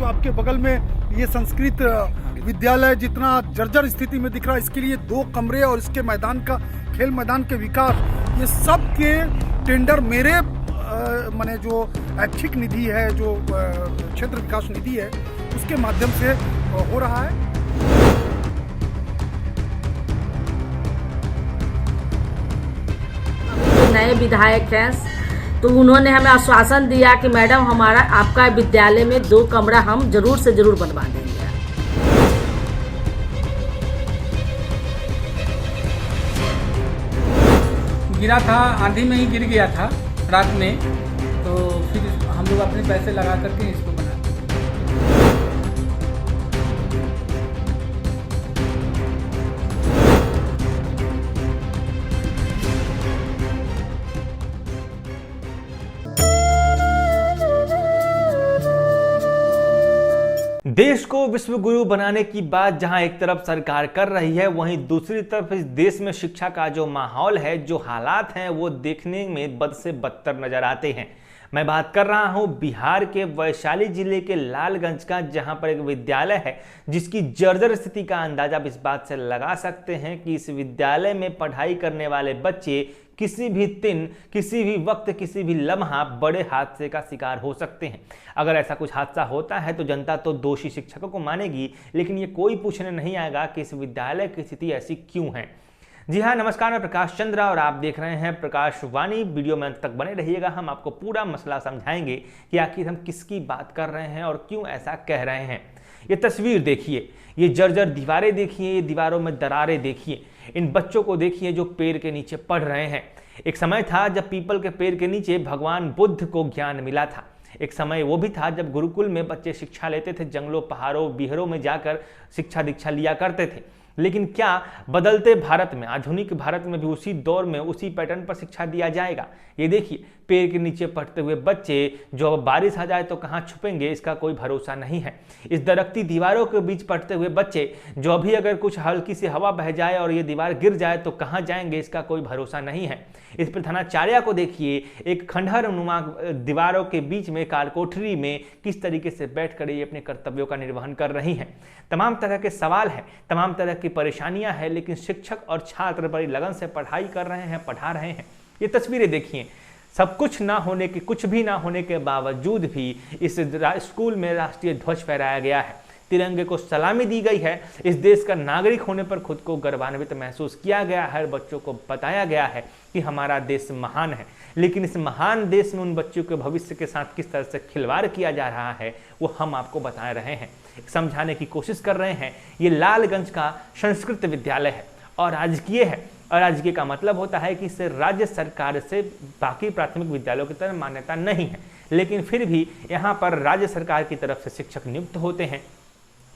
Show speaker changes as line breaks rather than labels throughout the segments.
जो आपके बगल में ये संस्कृत विद्यालय जितना जर्जर स्थिति में दिख रहा है, इसके लिए 2 कमरे और इसके मैदान का खेल मैदान के विकास, ये सब के टेंडर मेरे माने जो ऐच्छिक निधि है, जो क्षेत्र विकास निधि है, उसके माध्यम से हो रहा है।
नए विधायक हैं तो उन्होंने हमें आश्वासन दिया कि मैडम हमारा आपका विद्यालय में 2 कमरा हम जरूर से जरूर बनवा देंगे।
गिरा था, आंधी में ही गिर गया था रात में, तो फिर हम लोग अपने पैसे लगा करके इसको बना।
देश को विश्व गुरु बनाने की बात जहां एक तरफ सरकार कर रही है, वहीं दूसरी तरफ इस देश में शिक्षा का जो माहौल है, जो हालात हैं, वो देखने में बद से बदतर नजर आते हैं। मैं बात कर रहा हूं बिहार के वैशाली जिले के लालगंज का, जहां पर एक विद्यालय है जिसकी जर्जर स्थिति का अंदाजा आप इस बात से लगा सकते हैं कि इस विद्यालय में पढ़ाई करने वाले बच्चे किसी भी दिन, किसी भी वक्त, किसी भी लम्हा बड़े हादसे का शिकार हो सकते हैं। अगर ऐसा कुछ हादसा होता है तो जनता तो दोषी शिक्षकों को मानेगी, लेकिन ये कोई पूछने नहीं आएगा कि इस विद्यालय की स्थिति ऐसी क्यों है। जी हाँ, नमस्कार, मैं प्रकाश चंद्रा और आप देख रहे हैं प्रकाश वाणी। वीडियो में अंत तक बने रहिएगा, हम आपको पूरा मसला समझाएंगे कि आखिर हम किसकी बात कर रहे हैं और क्यों ऐसा कह रहे हैं। ये तस्वीर देखिए, ये जर्जर दीवारें देखिए, ये दीवारों में दरारें देखिए, इन बच्चों को देखिए जो पेड़ के नीचे पढ़ रहे हैं। एक समय था जब पीपल के पेड़ के नीचे भगवान बुद्ध को ज्ञान मिला था। एक समय वो भी था जब गुरुकुल में बच्चे शिक्षा लेते थे, जंगलों पहाड़ों बिहरों में जाकर शिक्षा दीक्षा लिया करते थे। लेकिन क्या बदलते भारत में, आधुनिक भारत में भी उसी दौर में उसी पैटर्न पर शिक्षा दिया जाएगा? ये देखिए, पेड़ के नीचे पढ़ते हुए बच्चे जो अब बारिश आ जाए तो कहाँ छुपेंगे, इसका कोई भरोसा नहीं है। इस दरख्ती दीवारों के बीच पढ़ते हुए बच्चे जो अभी अगर कुछ हल्की सी हवा बह जाए और ये दीवार गिर जाए तो कहाँ जाएंगे, इसका कोई भरोसा नहीं है। इस प्रधानाचार्य को देखिए, एक खंडहर नुमा दीवारों के बीच में कालकोठरी में किस तरीके से बैठकर ये अपने कर्तव्यों का निर्वहन कर रही हैं। तमाम तरह के सवाल हैं, तमाम तरह की परेशानियां हैं, लेकिन शिक्षक और छात्र बड़ी लगन से पढ़ाई कर रहे हैं, पढ़ा रहे हैं। ये तस्वीरें देखिए, सब कुछ ना होने के, कुछ भी ना होने के बावजूद भी इस स्कूल में राष्ट्रीय ध्वज फहराया गया है, तिरंगे को सलामी दी गई है। इस देश का नागरिक होने पर खुद को गौरवान्वित महसूस किया गया है। बच्चों को बताया गया है कि हमारा देश महान है, लेकिन इस महान देश में उन बच्चों के भविष्य के साथ किस तरह से खिलवाड़ किया जा रहा है, वो हम आपको बता रहे हैं, समझाने की कोशिश कर रहे हैं। ये लालगंज का संस्कृत विद्यालय है और राजकीय है, और राजकीय का मतलब होता है कि इसे राज्य सरकार से बाकी प्राथमिक विद्यालयों की तरह मान्यता नहीं है, लेकिन फिर भी यहाँ पर राज्य सरकार की तरफ से शिक्षक नियुक्त होते हैं,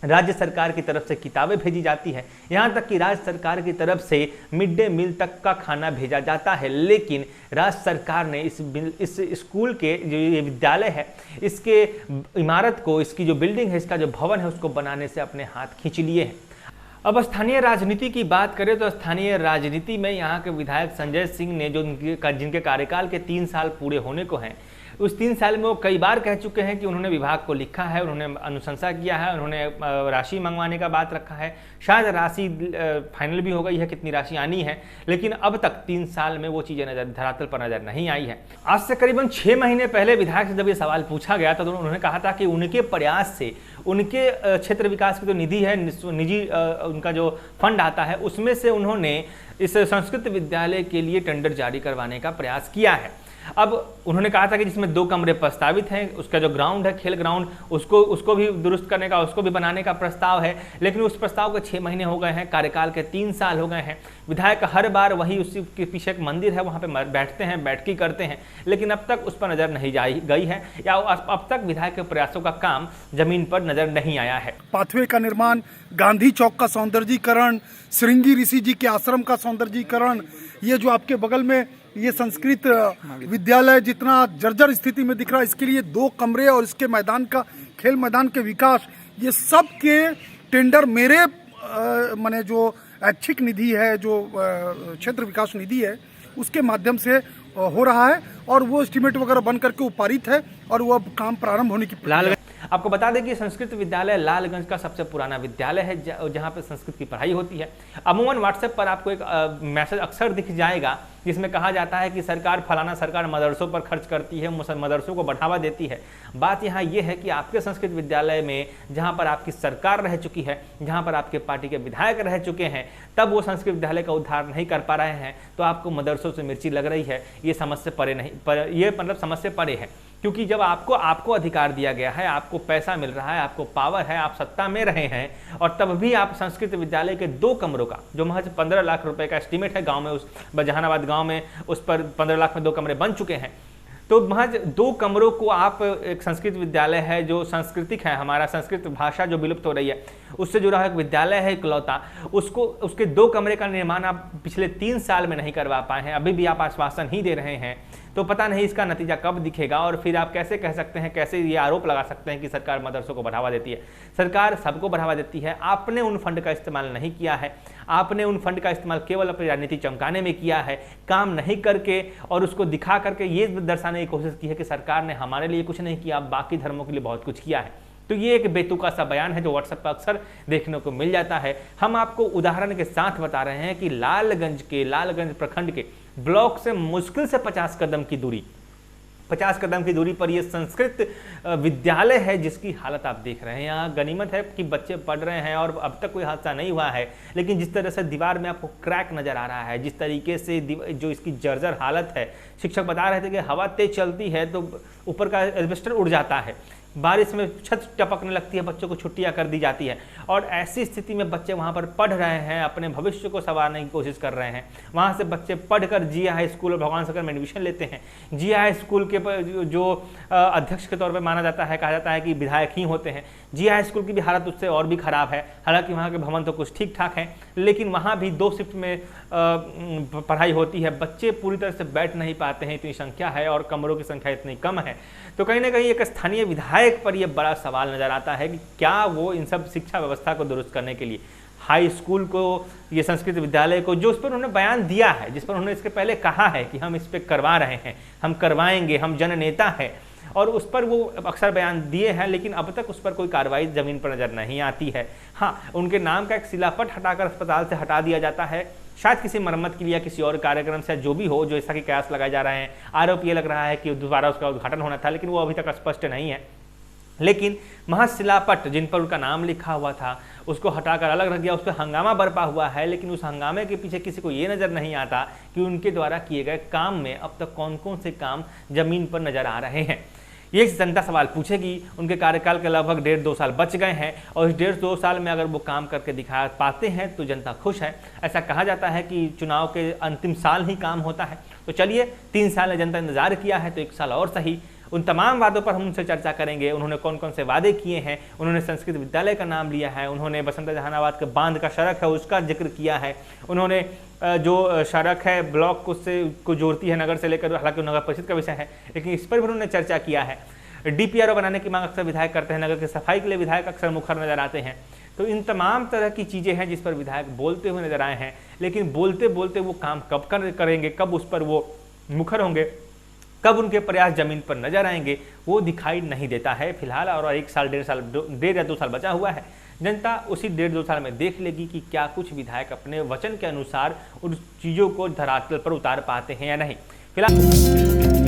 राज्य सरकार की तरफ से किताबें भेजी जाती है, यहाँ तक कि राज्य सरकार की तरफ से मिड डे मील तक का खाना भेजा जाता है। लेकिन राज्य सरकार ने इस स्कूल के जो ये विद्यालय है, इसके इमारत को, इसकी जो बिल्डिंग है, इसका जो भवन है, उसको बनाने से अपने हाथ खींच लिए हैं। अब स्थानीय राजनीति की बात करें तो स्थानीय राजनीति में यहाँ के विधायक संजय सिंह ने जो जिनके कार्यकाल के 3 साल पूरे होने को हैं, उस 3 साल में वो कई बार कह चुके हैं कि उन्होंने विभाग को लिखा है, उन्होंने अनुशंसा किया है, उन्होंने राशि मंगवाने का बात रखा है। शायद राशि फाइनल भी हो गई है, कितनी राशि आनी है, लेकिन अब तक 3 साल में वो चीज़ें धरातल पर नजर नहीं आई है। आज से करीबन 6 महीने पहले विधायक से जब ये सवाल पूछा गया तो उन्होंने कहा था कि उनके प्रयास से, उनके क्षेत्र विकास की जो निधि है, निजी उनका जो फंड आता है, उसमें से उन्होंने इस संस्कृत विद्यालय के लिए टेंडर जारी करवाने का प्रयास किया है। अब उन्होंने कहा था कि जिसमें 2 कमरे प्रस्तावित हैं, उसका जो ग्राउंड है, खेल ग्राउंड, उसको भी दुरुस्त करने का, उसको भी बनाने का प्रस्ताव है, लेकिन उस प्रस्ताव को 6 महीने हो गए हैं, कार्यकाल के 3 साल हो गए हैं। विधायक हर बार वही, उसी के पीछे एक मंदिर है, वहाँ पे बैठते हैं, बैठकी करते हैं, लेकिन अब तक उस पर नजर नहीं गई है, या अब तक विधायक के प्रयासों का काम जमीन पर नजर नहीं आया है।
पाथवे का निर्माण, गांधी चौक का सौंदर्यीकरण, श्रृंगी ऋषि जी के आश्रम का सौंदर्यीकरण, ये जो आपके बगल में ये संस्कृत विद्यालय जितना जर्जर स्थिति में दिख रहा है, इसके लिए 2 कमरे और इसके मैदान का खेल मैदान के विकास, ये सब के टेंडर मेरे माने जो ऐच्छिक निधि है, जो क्षेत्र विकास निधि है, उसके माध्यम से हो रहा है और वो एस्टीमेट वगैरह बन करके वो पारित है और वो अब काम प्रारंभ होने की
आपको बता दें कि संस्कृत विद्यालय लालगंज का सबसे पुराना विद्यालय है जहां पर संस्कृत की पढ़ाई होती है। अमूमन व्हाट्सएप पर आपको एक मैसेज अक्सर दिख जाएगा जिसमें कहा जाता है कि सरकार फलाना सरकार मदरसों पर खर्च करती है, मदरसों को बढ़ावा देती है। बात यहाँ ये है कि आपके संस्कृत विद्यालय में जहाँ पर आपकी सरकार रह चुकी है, जहाँ पर आपके पार्टी के विधायक रह चुके हैं, तब वो संस्कृत विद्यालय का उद्धार नहीं कर पा रहे हैं, तो आपको मदरसों से मिर्ची लग रही है। ये समझ से परे नहीं, ये मतलब समझ से परे है, क्योंकि जब आपको अधिकार दिया गया है, आपको पैसा मिल रहा है, आपको पावर है, आप सत्ता में रहे हैं, और तब भी आप संस्कृत विद्यालय के 2 कमरों का, जो महज 15 लाख रुपए का एस्टीमेट है गांव में, उस जहानाबाद गांव में उस पर 15 लाख में 2 कमरे बन चुके हैं, तो महज 2 कमरों को आप, एक संस्कृत विद्यालय है जो सांस्कृतिक है, हमारा संस्कृत भाषा जो विलुप्त हो रही है उससे जुड़ा एक विद्यालय है इकलौता, उसके 2 कमरे का निर्माण आप पिछले 3 साल में नहीं करवा पाए हैं। अभी भी आप आश्वासन ही दे रहे हैं, तो पता नहीं इसका नतीजा कब दिखेगा। और फिर आप कैसे कह सकते हैं, कैसे ये आरोप लगा सकते हैं कि सरकार मदरसों को बढ़ावा देती है। सरकार सबको बढ़ावा देती है। आपने उन फंड का इस्तेमाल नहीं किया है, आपने उन फंड का इस्तेमाल केवल अपनी राजनीति चमकाने में किया है, काम नहीं करके और उसको दिखा करके ये दर्शाने की कोशिश की है कि सरकार ने हमारे लिए कुछ नहीं किया, बाकी धर्मों के लिए बहुत कुछ किया है। तो ये एक बेतुका सा बयान है जो व्हाट्सएप पर अक्सर देखने को मिल जाता है। हम आपको उदाहरण के साथ बता रहे हैं कि लालगंज प्रखंड के ब्लॉक से मुश्किल से 50 कदम की दूरी पर यह संस्कृत विद्यालय है जिसकी हालत आप देख रहे हैं। यहाँ गनीमत है कि बच्चे पढ़ रहे हैं और अब तक कोई हादसा नहीं हुआ है, लेकिन जिस तरह से दीवार में आपको क्रैक नजर आ रहा है, जिस तरीके से जो इसकी जर्जर हालत है, शिक्षक बता रहे थे कि हवा तेज चलती है तो ऊपर का एल्वेस्टर उड़ जाता है, बारिश में छत टपकने लगती है, बच्चों को छुट्टियां कर दी जाती है, और ऐसी स्थिति में बच्चे वहां पर पढ़ रहे हैं, अपने भविष्य को संवारने की कोशिश कर रहे हैं। वहां से बच्चे पढ़कर जिया हाई स्कूल और भगवान सागर में एडमिशन लेते हैं। जिया हाई स्कूल के जो अध्यक्ष के तौर पर माना जाता है, कहा जाता है कि विधायक ही होते हैं। जिया हाई स्कूल की भी हालत उससे और भी खराब है। हालांकि वहाँ के भवन तो कुछ ठीक ठाक हैं, लेकिन वहाँ भी 2 शिफ्ट में पढ़ाई होती है। बच्चे पूरी तरह से बैठ नहीं पाते हैं, इतनी संख्या है और कमरों की संख्या इतनी कम है। तो कहीं ना कहीं एक स्थानीय विधायक पर यह बड़ा सवाल नजर आता है कि क्या वो इन सब शिक्षा व्यवस्था को दुरुस्त करने के लिए हाई स्कूल को, ये संस्कृत विद्यालय को, जो उस पर उन्होंने बयान दिया है, जिस पर उन्होंने इसके पहले कहा है कि हम इस पर करवा रहे हैं, हम करवाएंगे, हम जननेता हैं, और उस पर वो अक्सर बयान दिए हैं, लेकिन अब तक उस पर कोई कार्रवाई जमीन पर नजर नहीं आती है। हाँ, उनके नाम का एक शिलापट हटाकर अस्पताल से हटा दिया जाता है, शायद किसी मरम्मत के लिए या किसी और कार्यक्रम से, जो भी हो, जो ऐसा कि कयास लगाए जा रहे हैं। आरोप ये लग रहा है कि दोबारा उसका उद्घाटन होना था, लेकिन वो अभी तक स्पष्ट नहीं है। लेकिन महज शिलापट जिन पर उनका नाम लिखा हुआ था उसको हटाकर अलग रख दिया, उस पर हंगामा बरपा हुआ है, लेकिन उस हंगामे के पीछे किसी को ये नज़र नहीं आता कि उनके द्वारा किए गए काम में अब तक कौन कौन से काम जमीन पर नजर आ रहे हैं। ये जनता सवाल पूछेगी। उनके कार्यकाल के लगभग 1.5-2 साल बच गए हैं, और इस 1.5-2 साल में अगर वो काम करके दिखा पाते हैं तो जनता खुश है। ऐसा कहा जाता है कि चुनाव के अंतिम साल ही काम होता है। तो चलिए, 3 साल में जनता इंतजार किया है, तो 1 साल और सही। उन तमाम वादों पर हम उनसे चर्चा करेंगे। उन्होंने कौन कौन से वादे किए हैं, उन्होंने संस्कृत विद्यालय का नाम लिया है, उन्होंने बसंत जहानाबाद के बांध का सड़क है उसका जिक्र किया है, उन्होंने जो सड़क है ब्लॉक को जोड़ती है नगर से लेकर, हालांकि नगर परिषद का विषय है, लेकिन इस पर भी उन्होंने चर्चा किया है। DPRO बनाने की मांग अक्सर विधायक करते हैं, नगर की सफाई के लिए विधायक अक्सर मुखर नजर आते हैं। तो इन तमाम तरह की चीज़ें हैं जिस पर विधायक बोलते हुए नजर आए हैं, लेकिन बोलते बोलते वो काम कब करेंगे, कब उस पर वो मुखर होंगे, कब उनके प्रयास जमीन पर नजर आएंगे, वो दिखाई नहीं देता है फिलहाल। और 1 साल 1.5 या 2 साल बचा हुआ है। जनता उसी 1.5-2 साल में देख लेगी कि क्या कुछ विधायक अपने वचन के अनुसार उन चीज़ों को धरातल पर उतार पाते हैं या नहीं। फिलहाल